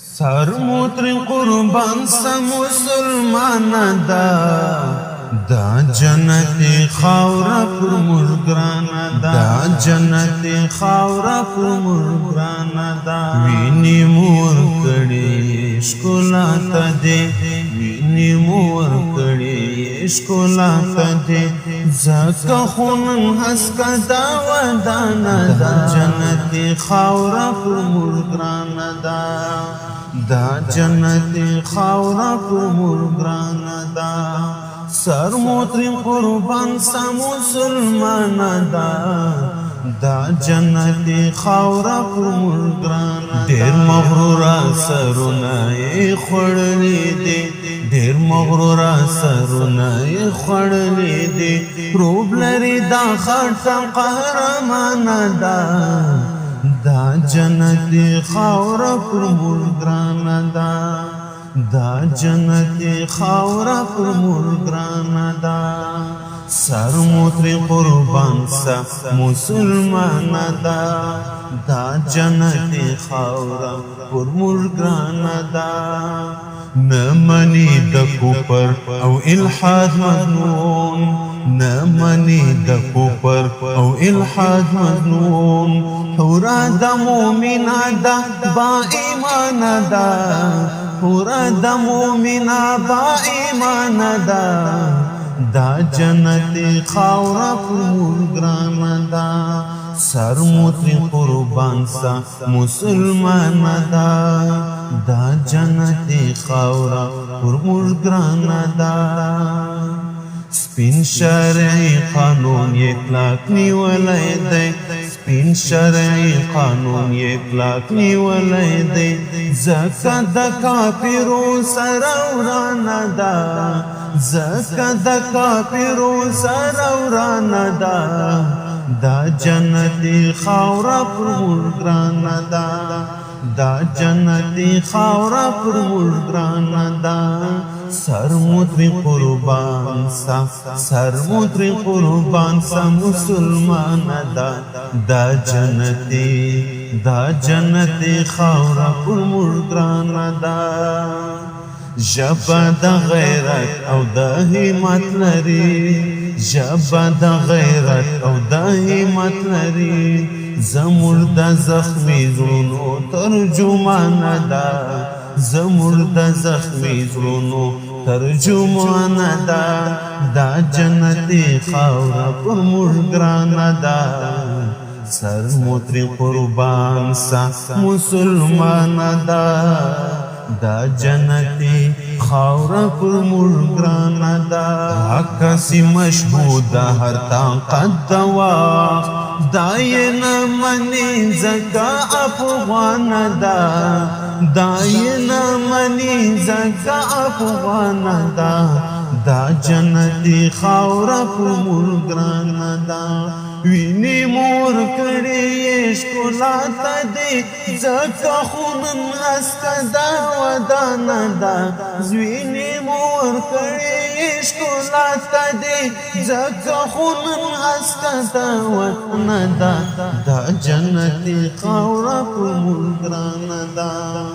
سر موتر قربان سا مسلمان دا جنت خاورا پر مرگرانا دا جنت خاورا پر مرگرانا دا وینی مور کڑی شکولا تا دے وینی مور کڑی شکولا تا دے زکا خونن حسکا دا ودانا دا جنت خاورا پر مرگرانا دا جنت خاورا پر مرگرانا دا سر موترین قربان سا مسلمان دا جنت خاورا پر مرگرانا دیر مغرورا سرونای خوڑلی دی دیر مغرورا سرونای خوڑلی دی روب لری دا خرطا قهرمانا دا جنت خاورا پر مرگرانا دا جنت خاورا پر مرگرانا دا سر موتر قربان سا مسلمان دا جنت خاورا پر مرگرانا دا نمانی دا کوپر او الحاد مجنون نمانی دا کوپر او الحاد مجنون حورا دا مومنا دا با ایمان دا حورا دا مومنا با ایمان دا جنت خاورا پر مرگرانا دا سر موتر قربان سا مسلمان دا جنت خاورا پر مرگرانا دا سپین شرعی قانون اطلاق نیولی دی سپین شرعی قانون اطلاق نیولی دی زکا دا کافرو سرورانا دا زکا دا کافرو سرورانا دا جنت خاورا پر مرگرانا دا جنت خاورا پر مرگرانا دا سر موتر قربان سا سر موتر قربان سا مسلمان دا جنت خاورا پر مرگرانا دا جبا دا غیرت او دا همت لري جبا دا غیرت او دا همت لري زمور دا زخمی زرونو ترجمان دا زمور دا زخمی زرونو ترجمان دا جنت خاورا پر مرگرانا دا سر موتر قربان سا مسلمان دا جنت خاورا پر مرگرانا دا کسی مشهود هر طاقت دوا داین منی زکا افغان داین منی زکا افغان دا جنت خاورا پر مرگرانا وینی مور کڑی شکولا تا دی زکا خونن حسکا دا ودانا وینی مور کڑی شکولا تا دی زکا خونن حسکا دا ودانا دا جنت خاورا پر مرگرانا